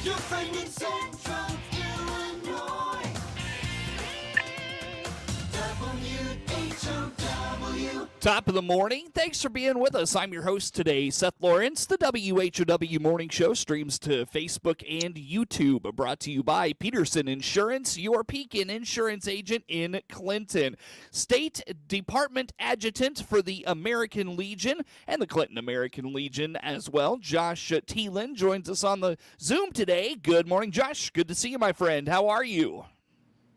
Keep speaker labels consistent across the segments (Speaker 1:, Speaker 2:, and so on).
Speaker 1: You're finding Central Illinois. WHOW.
Speaker 2: Top of the morning. Thanks for being with us. I'm your host today, Seth Lawrence. The WHOW Morning Show streams to Facebook and YouTube. Brought to you by Peterson Insurance, your Pekin Insurance agent in Clinton. State Department Adjutant for the American Legion and the Clinton American Legion as well. Josh Thielen joins us on the Zoom today. Good morning, Josh. Good to see you, my friend. How are you?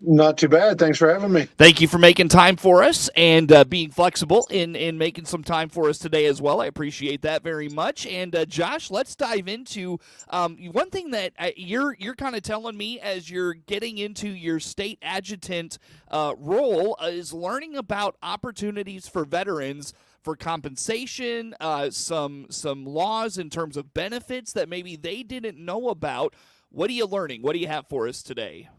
Speaker 3: Not too bad. Thanks for having me.
Speaker 2: Thank you for making time for us and being flexible in making some time for us today as well. I appreciate that very much. And Josh, let's dive into one thing that you're kind of telling me as you're getting into your state adjutant role is learning about opportunities for veterans for compensation, some laws in terms of benefits that maybe they didn't know about. What are you learning? What do you have for us today?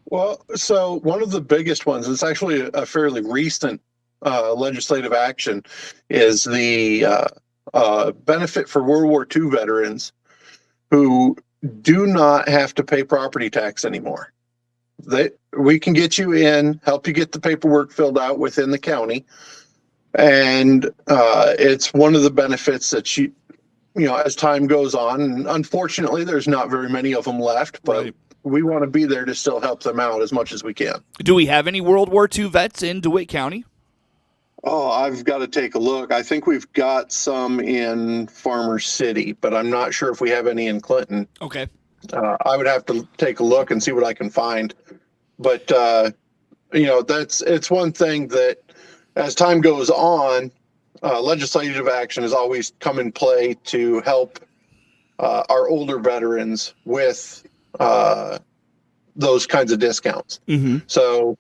Speaker 3: Well, so one of the biggest ones, it's actually a fairly recent legislative action, is the benefit for World War II veterans who do not have to pay property tax anymore. We can get you in, help you get the paperwork filled out within the county, and it's one of the benefits that you know, as time goes on, and unfortunately, there's not very many of them left, but
Speaker 2: Right.
Speaker 3: We want to be there to still help them out as much as we can.
Speaker 2: Do we have any World War II vets in DeWitt County?
Speaker 3: Oh, I've got to take a look. I think we've got some in Farmer City, but I'm not sure if we have any in Clinton.
Speaker 2: Okay.
Speaker 3: I would have to take a look and see what I can find. But, you know, it's one thing that as time goes on, legislative action has always come in play to help our older veterans with those kinds of discounts.
Speaker 2: Mm-hmm.
Speaker 3: So,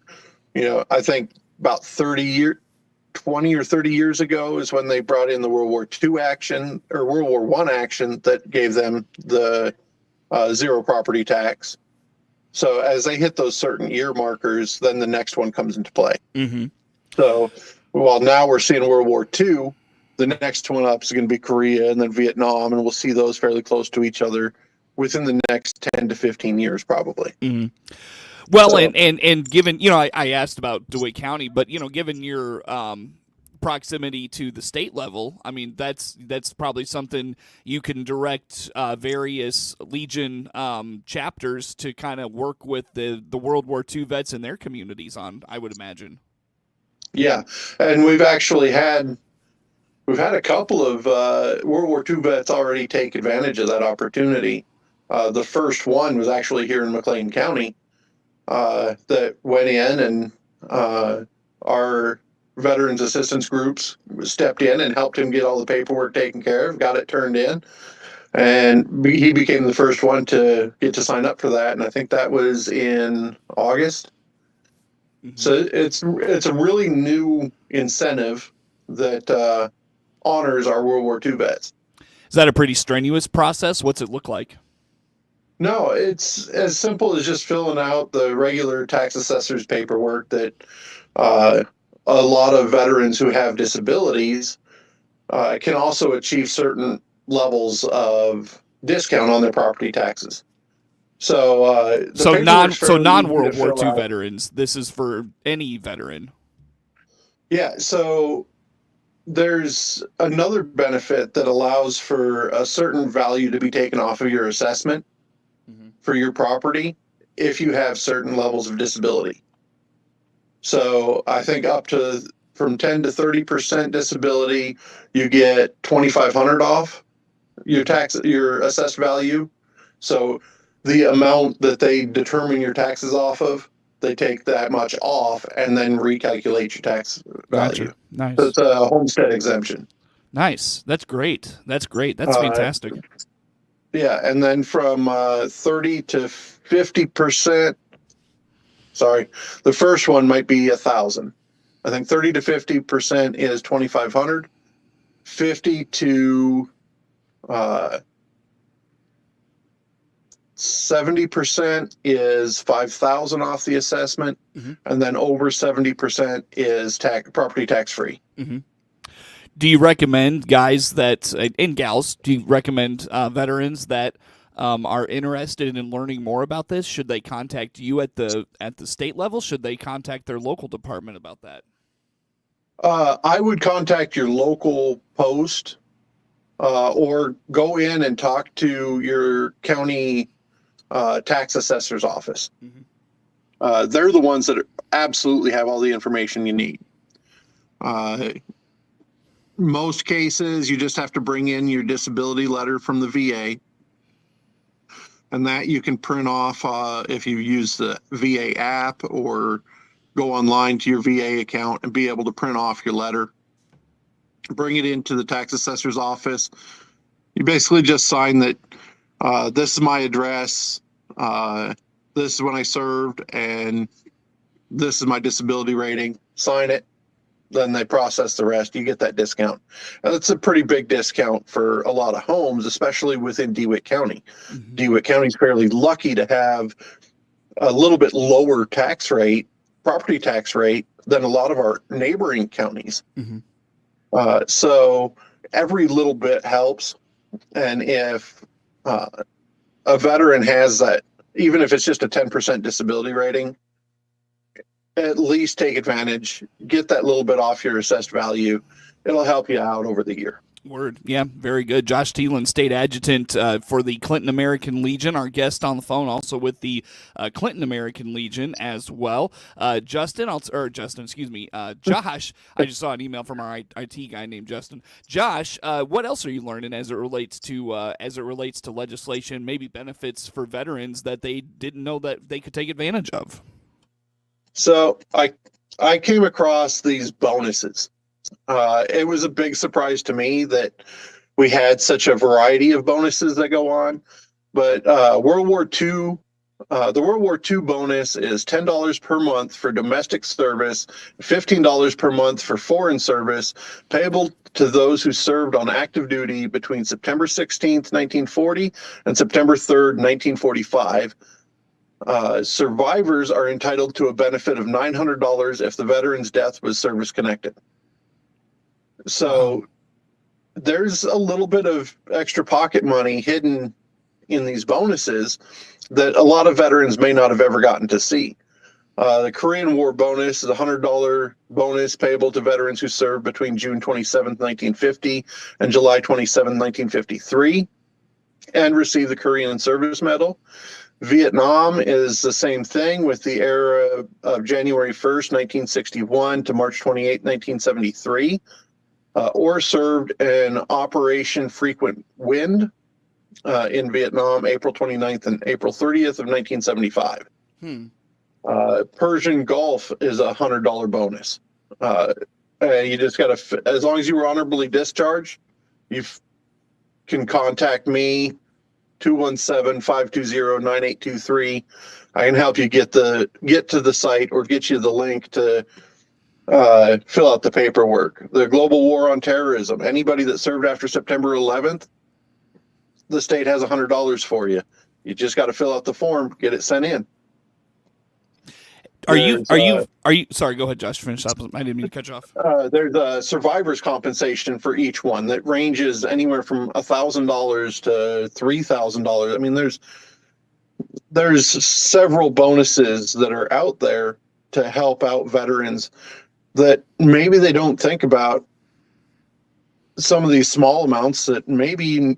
Speaker 3: you know, I think about 20 or 30 years ago is when they brought in the World War II action or World War I action that gave them the zero property tax. So as they hit those certain year markers, then the next one comes into play.
Speaker 2: Mm-hmm.
Speaker 3: So while now we're seeing World War II, the next one up is going to be Korea and then Vietnam, and we'll see those fairly close to each other within the next 10 to 15 years, probably.
Speaker 2: Mm-hmm. Well,
Speaker 3: So-
Speaker 2: and given, you know, I asked about DeWitt County, but, you know, given your proximity to the state level, I mean, that's probably something you can direct various Legion chapters to kind of work with the World War II vets in their communities on, I would imagine.
Speaker 3: Yeah, and we've actually had a couple of World War II vets already take advantage of that opportunity. The first one was actually here in McLean County that went in, and our veterans assistance groups stepped in and helped him get all the paperwork taken care of, got it turned in, and he became the first one to get to sign up for that. And I think that was in August.
Speaker 2: Mm-hmm.
Speaker 3: So it's a really new incentive that honors our World War II vets.
Speaker 2: Is that a pretty strenuous process? What's it look like?
Speaker 3: No, it's as simple as just filling out the regular tax assessor's paperwork that a lot of veterans who have disabilities can also achieve certain levels of discount on their property taxes. So
Speaker 2: non-World War II
Speaker 3: out.
Speaker 2: veterans. This is for any veteran.
Speaker 3: Yeah, so there's another benefit that allows for a certain value to be taken off of your assessment for your property if you have certain levels of disability. So I think up to from 10 to 30% disability, you get $2,500 off your assessed value. So the amount that they determine your taxes off of, they take that much off and then recalculate your tax value.
Speaker 2: Gotcha. Nice.
Speaker 3: So it's a homestead exemption.
Speaker 2: Nice. That's great. That's fantastic.
Speaker 3: Yeah, and then from 30 to 50%. Sorry, the first one might be 1,000. I think 30 to 50% is 2,500. 50 to 70% is 5,000 off the assessment, and then over 70% is property tax free.
Speaker 2: Mm-hmm. Do you recommend guys that and gals? Do you recommend veterans that are interested in learning more about this, should they contact you at the state level? Should they contact their local department about that?
Speaker 3: I would contact your local post, or go in and talk to your county tax assessor's office. They're the ones that absolutely have all the information you need. Most cases, you just have to bring in your disability letter from the VA, and that you can print off if you use the VA app, or go online to your VA account and be able to print off your letter. Bring it into the tax assessor's office. You basically just sign that this is my address, this is when I served, and this is my disability rating. Sign it. Then they process the rest. You get that discount. And that's a pretty big discount for a lot of homes, especially within DeWitt County. DeWitt County is fairly lucky to have a little bit lower tax rate, property tax rate, than a lot of our neighboring counties. So every little bit helps. And if a veteran has that, even if it's just a 10% disability rating, at least take advantage, get that little bit off your assessed value. It'll help you out over the year.
Speaker 2: Word. Yeah, very good. Josh Thielen, State Adjutant for the Clinton American Legion, our guest on the phone, also with the Clinton American Legion as well. Josh, I just saw an email from our IT guy named Justin. Josh, what else are you learning as it relates to legislation, maybe benefits for veterans that they didn't know that they could take advantage of?
Speaker 3: So I came across these bonuses. It was a big surprise to me that we had such a variety of bonuses that go on. But World War II, the World War II bonus is $10 per month for domestic service, $15 per month for foreign service, payable to those who served on active duty between September 16th, 1940 and September 3rd, 1945. Survivors are entitled to a benefit of $900 if the veteran's death was service connected. So there's a little bit of extra pocket money hidden in these bonuses that a lot of veterans may not have ever gotten to see. The Korean War bonus is a $100 bonus payable to veterans who served between June 27, 1950 and July 27, 1953 and received the Korean Service Medal. Vietnam is the same thing, with the era of January 1st, 1961 to March 28, 1973, or served in Operation Frequent Wind in Vietnam, April 29th and April 30th of 1975. Persian Gulf is a $100 bonus. And you just got to, as long as you were honorably discharged, you can contact me, 217-520-9823. I can help you get to the site or get you the link to fill out the paperwork. The Global War on Terrorism. Anybody that served after September 11th, the state has $100 for you. You just got to fill out the form, get it sent in.
Speaker 2: Are you sorry, go ahead, Josh, finish up. I didn't mean to cut you off.
Speaker 3: There's a survivor's compensation for each one that ranges anywhere from $1,000 to $3,000. I mean, there's several bonuses that are out there to help out veterans that maybe they don't think about. Some of these small amounts that maybe,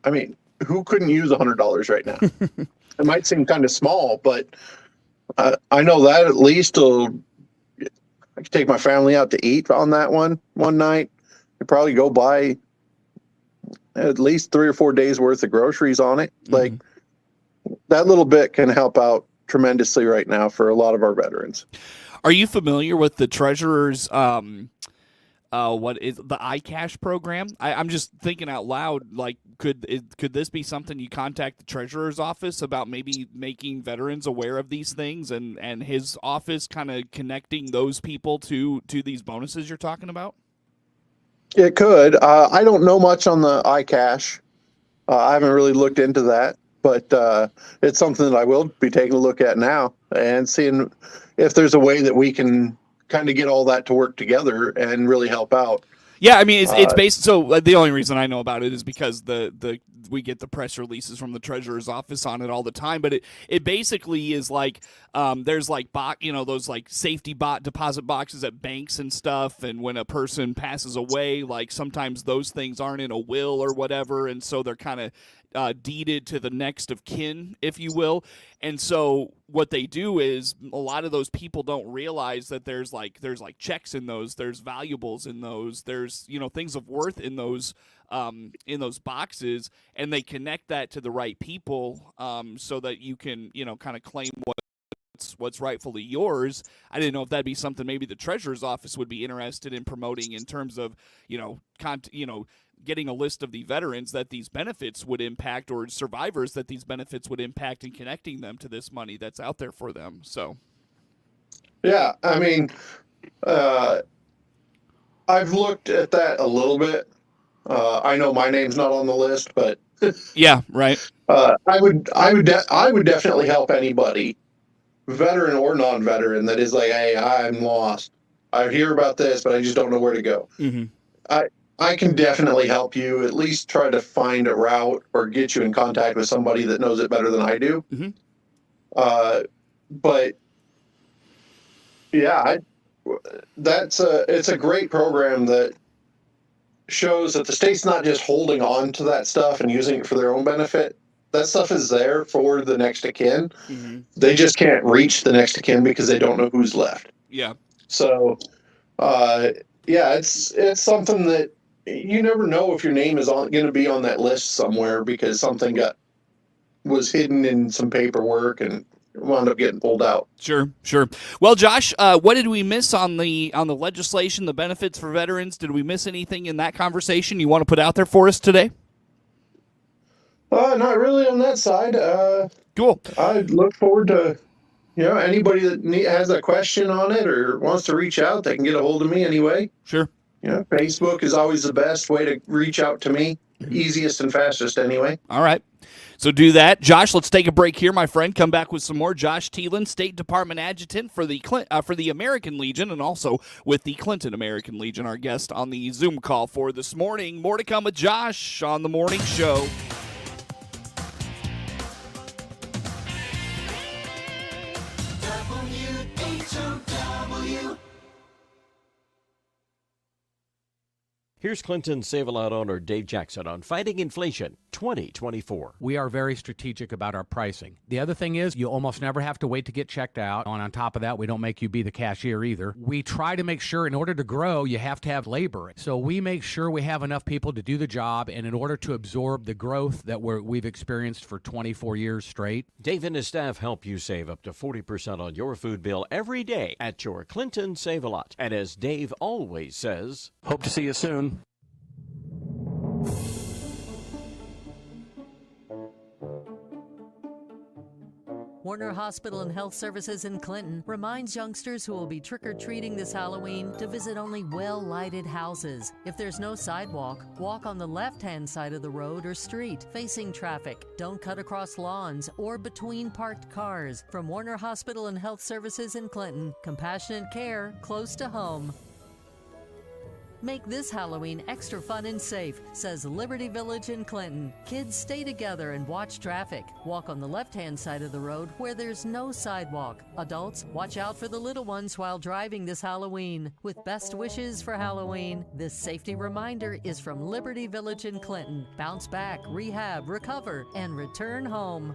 Speaker 3: I mean, who couldn't use $100 right now? It might seem kind of small, but I know that at least I could take my family out to eat on that one night. I'd probably go buy at least 3 or 4 days worth of groceries on it. Like, that little bit can help out tremendously right now for a lot of our veterans.
Speaker 2: Are you familiar with the treasurer's what is the iCash program? I'm just thinking out loud, like, could this be something you contact the treasurer's office about, maybe making veterans aware of these things, and his office kind of connecting those people to these bonuses you're talking about?
Speaker 3: It could. I don't know much on the iCash. I haven't really looked into that, but it's something that I will be taking a look at now and seeing if there's a way that we can kind of get all that to work together and really help out.
Speaker 2: Yeah, I mean it's based. So the only reason I know about it is because we get the press releases from the treasurer's office on it all the time. But it basically is like there's like those like safety deposit boxes at banks and stuff. And when a person passes away, like sometimes those things aren't in a will or whatever, and so they're kind of deeded to the next of kin, if you will. And so what they do is a lot of those people don't realize that there's like checks in those, there's valuables in those, there's things of worth in those boxes, and they connect that to the right people so that you can kind of claim what's rightfully yours. I didn't know if that'd be something maybe the treasurer's office would be interested in promoting in terms of getting a list of the veterans that these benefits would impact, or survivors that these benefits would impact, and connecting them to this money that's out there for them. So,
Speaker 3: yeah, I mean, I've looked at that a little bit. I know my name's not on the list, but
Speaker 2: yeah, right.
Speaker 3: I would definitely help anybody, veteran or non-veteran, that is like, hey, I'm lost. I hear about this, but I just don't know where to go.
Speaker 2: Mm-hmm.
Speaker 3: I can definitely help you, at least try to find a route or get you in contact with somebody that knows it better than I do.
Speaker 2: Mm-hmm.
Speaker 3: But yeah, it's a great program that shows that the state's not just holding on to that stuff and using it for their own benefit. That stuff is there for the next of kin.
Speaker 2: Mm-hmm.
Speaker 3: They just can't reach the next of kin because they don't know who's left.
Speaker 2: Yeah.
Speaker 3: So, yeah, it's something that you never know if your name is going to be on that list somewhere because something was hidden in some paperwork and wound up getting pulled out.
Speaker 2: Sure. Well, Josh, what did we miss on the legislation, the benefits for veterans? Did we miss anything in that conversation you want to put out there for us today?
Speaker 3: Not really on that side.
Speaker 2: Cool.
Speaker 3: I look forward to anybody that has a question on it or wants to reach out, they can get a hold of me anyway.
Speaker 2: Sure.
Speaker 3: Facebook is always the best way to reach out to me. Easiest and fastest anyway.
Speaker 2: All right. So do that. Josh, let's take a break here, my friend. Come back with some more. Josh Thielen, State Department Adjutant for the American Legion, and also with the Clinton American Legion, our guest on the Zoom call for this morning. More to come with Josh on the morning show.
Speaker 1: WHOW.
Speaker 4: Here's Clinton Save-A-Lot owner Dave Jackson on Fighting Inflation 2024.
Speaker 5: We are very strategic about our pricing. The other thing is you almost never have to wait to get checked out. And on top of that, we don't make you be the cashier either. We try to make sure in order to grow, you have to have labor. So we make sure we have enough people to do the job, and in order to absorb the growth that we've experienced for 24 years straight.
Speaker 4: Dave and his staff help you save up to 40% on your food bill every day at your Clinton Save-A-Lot. And as Dave always says,
Speaker 5: Hope to see you soon.
Speaker 6: Warner Hospital and Health Services in Clinton reminds youngsters who will be trick-or-treating this Halloween to visit only well-lighted houses. If there's no sidewalk, walk on the left-hand side of the road or street, facing traffic. Don't cut across lawns or between parked cars. From Warner Hospital and Health Services in Clinton, compassionate care close to home. Make this Halloween extra fun and safe, says Liberty Village in Clinton. Kids stay together and watch traffic. Walk on the left-hand side of the road where there's no sidewalk. Adults, watch out for the little ones while driving this Halloween. With best wishes for Halloween, this safety reminder is from Liberty Village in Clinton. Bounce back, rehab, recover, and return home.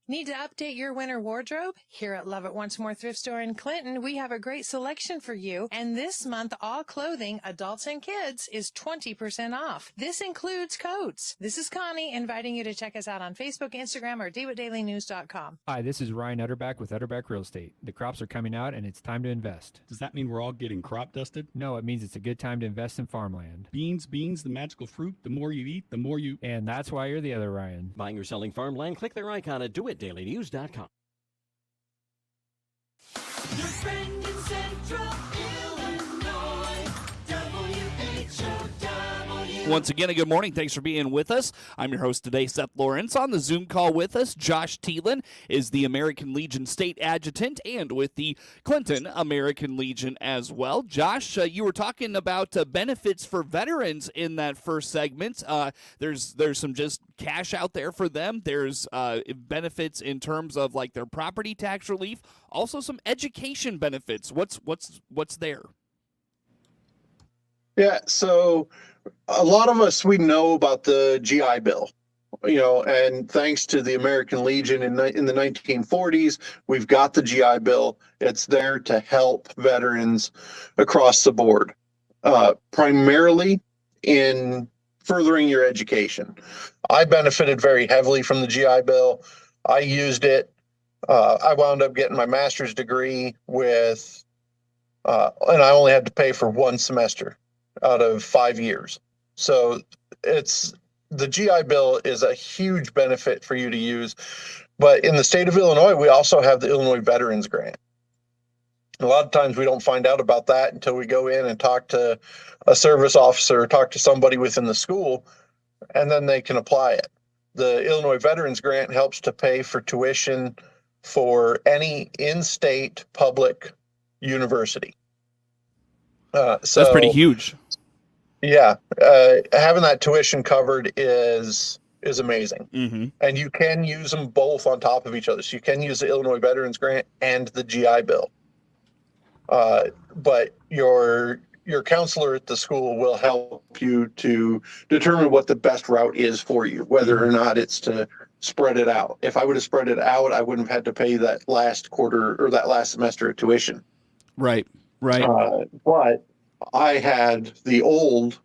Speaker 7: Need to update your winter wardrobe? Here at Love It Once More Thrift Store in Clinton, we have a great selection for you. And this month, all clothing, adults and kids, is 20% off. This includes coats. This is Connie inviting you to check us out on Facebook, Instagram, or DeWittDailyNews.com.
Speaker 8: Hi, this is Ryan Utterback with Utterback Real Estate. The crops are coming out and it's time to invest.
Speaker 9: Does that mean we're all getting crop dusted?
Speaker 8: No, it means it's a good time to invest in farmland.
Speaker 9: Beans, the magical fruit. The more you eat, the more you...
Speaker 8: And that's why you're the other Ryan.
Speaker 4: buying or selling farmland, click their icon at DeWittDailyNews.com.
Speaker 1: Your friend in Central Illinois, WHOW.
Speaker 2: Once again, a good morning. Thanks for being with us. I'm your host today, Seth Lawrence. On the Zoom call with us, Josh Thielen is the American Legion State Adjutant and with the Clinton American Legion as well. Josh, you were talking about benefits for veterans in that first segment. There's some just cash out there for them. There's benefits in terms of like their property tax relief. Also, some education benefits. What's there?
Speaker 3: Yeah, so a lot of us, we know about the GI Bill, and thanks to the American Legion in the 1940s, we've got the GI Bill. It's there to help veterans across the board, primarily in furthering your education. I benefited very heavily from the GI Bill. I used it. I wound up getting my master's degree and I only had to pay for one semester out of 5 years. So the GI Bill is a huge benefit for you to use. But in the state of Illinois, we also have the Illinois Veterans Grant. A lot of times we don't find out about that until we go in and talk to a service officer or talk to somebody within the school, and then they can apply it. The Illinois Veterans Grant helps to pay for tuition for any in-state public university.
Speaker 2: That's pretty huge.
Speaker 3: Yeah, having that tuition covered is amazing.
Speaker 2: Mm-hmm.
Speaker 3: And you can use them both on top of each other. So you can use the Illinois Veterans Grant and the GI Bill. But your counselor at the school will help you to determine what the best route is for you, whether or not it's to spread it out. If I would have spread it out, I wouldn't have had to pay that last quarter or that last semester of tuition.
Speaker 2: Right.
Speaker 3: But I had the old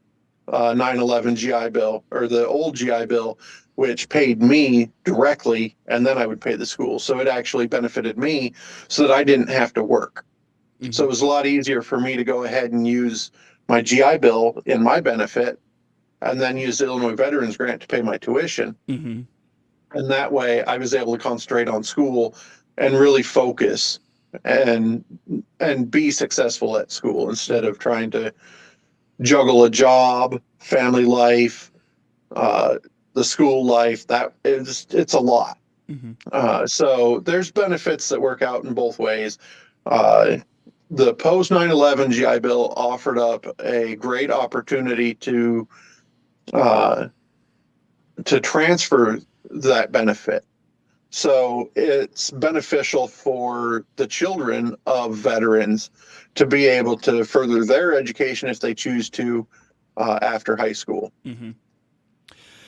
Speaker 3: 9/11 GI Bill, or the old GI Bill, which paid me directly, and then I would pay the school. So it actually benefited me so that I didn't have to work. Mm-hmm. So it was a lot easier for me to go ahead and use my GI Bill in my benefit, and then use the Illinois Veterans Grant to pay my tuition.
Speaker 2: Mm-hmm.
Speaker 3: And that way I was able to concentrate on school and really focus and be successful at school instead of trying to juggle a job, family life, the school life. It's a lot.
Speaker 2: Mm-hmm.
Speaker 3: So there's benefits that work out in both ways. The post 9/11 GI Bill offered up a great opportunity to transfer that benefit. So it's beneficial for the children of veterans to be able to further their education if they choose to after high school.
Speaker 2: Mm-hmm.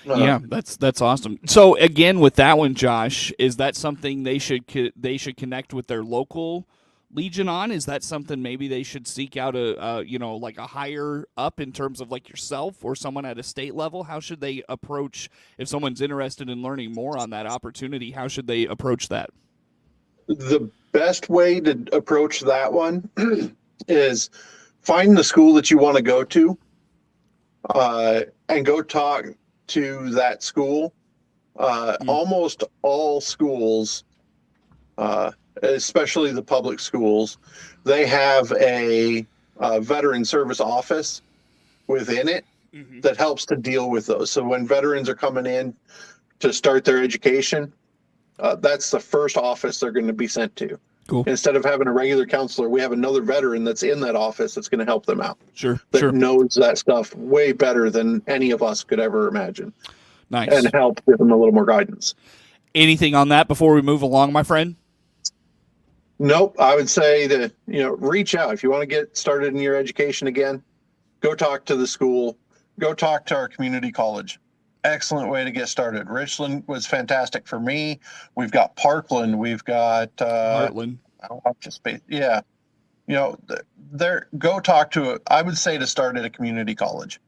Speaker 2: Yeah, that's awesome. So again, with that one, Josh, is that something they should connect with their local Legion on? Is that something maybe they should seek out like a higher up in terms of like yourself or someone at a state level? How should they approach, if someone's interested in learning more on that opportunity, how should they approach that?
Speaker 3: The best way to approach that one is find the school that you want to go to and go talk to that school. Almost all schools, especially the public schools, they have a veteran service office within it that helps to deal with those. So when veterans are coming in to start their education, that's the first office they're going to be sent to.
Speaker 2: Cool.
Speaker 3: Instead of having a regular counselor, we have another veteran that's in that office that's going to help them out.
Speaker 2: Sure.
Speaker 3: Knows that stuff way better than any of us could ever imagine.
Speaker 2: Nice.
Speaker 3: And help give them a little more guidance.
Speaker 2: Anything on that before we move along, my friend?
Speaker 3: Nope. I would say that, reach out. If you want to get started in your education again, go talk to the school, go talk to our community college. Excellent way to get started. Richland was fantastic for me. We've got Parkland. We've got
Speaker 2: Heartland.
Speaker 3: Yeah. Go talk to I would say to start at a community college.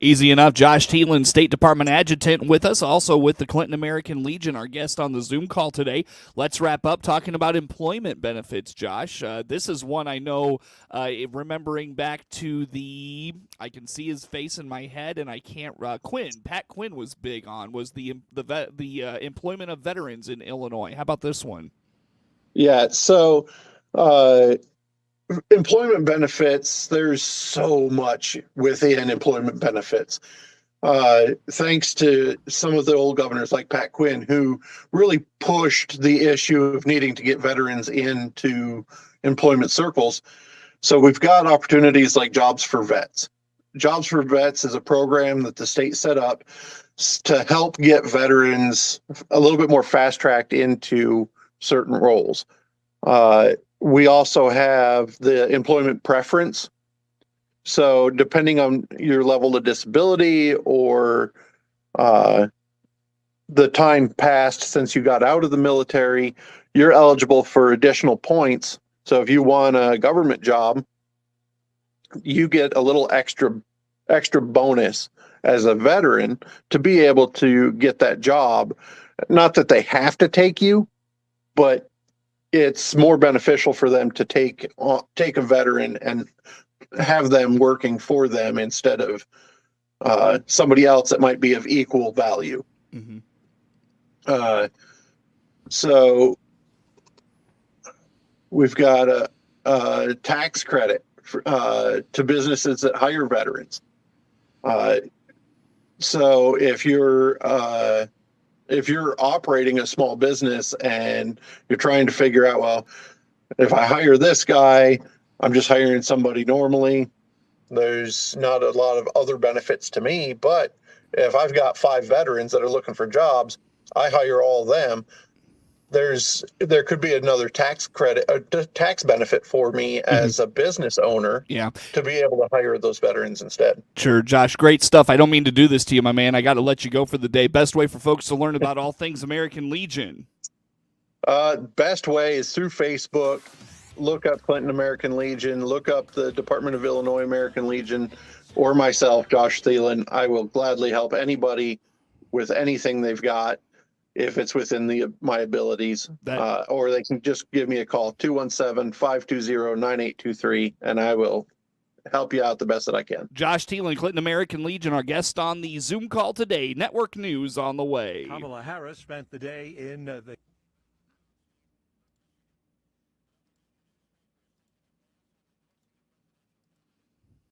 Speaker 2: Easy enough. Josh Thielen, State Department Adjutant, with us, also with the Clinton American Legion, our guest on the Zoom call today. Let's wrap up talking about employment benefits, Josh. This is one I know, remembering back to I can see his face in my head, and I can't. Pat Quinn was big on, was the employment of veterans in Illinois. How about this one?
Speaker 3: Yeah, so employment benefits, there's so much within employment benefits. Thanks to some of the old governors like Pat Quinn, who really pushed the issue of needing to get veterans into employment circles. So we've got opportunities like Jobs for Vets. Jobs for Vets is a program that the state set up to help get veterans a little bit more fast-tracked into certain roles. We also have the employment preference. So depending on your level of disability or the time passed since you got out of the military, you're eligible for additional points. So if you want a government job, you get a little extra bonus as a veteran to be able to get that job. Not that they have to take you, but it's more beneficial for them to take a veteran and have them working for them instead of somebody else that might be of equal value. So we've got a tax credit for, to businesses that hire veterans. So if you're operating a small business and you're trying to figure out, well, if I hire this guy, I'm just hiring somebody normally. There's not a lot of other benefits to me, but if I've got 5 veterans that are looking for jobs, I hire all of them. There could be another tax credit, a tax benefit for me as a business owner, to be able to hire those veterans instead.
Speaker 2: Sure, Josh, great stuff. I don't mean to do this to you, my man. I got to let you go for the day. Best way for folks to learn about all things American Legion?
Speaker 3: Best way is through Facebook. Look up Clinton American Legion. Look up the Department of Illinois American Legion, or myself, Josh Thielen. I will gladly help anybody with anything they've got, if it's within my abilities, or they can just give me a call, 217-520-9823, and I will help you out the best that I can.
Speaker 2: Josh Thielen, Clinton American Legion, our guest on the Zoom call today. Network news on the way.
Speaker 10: Kamala Harris spent the day in the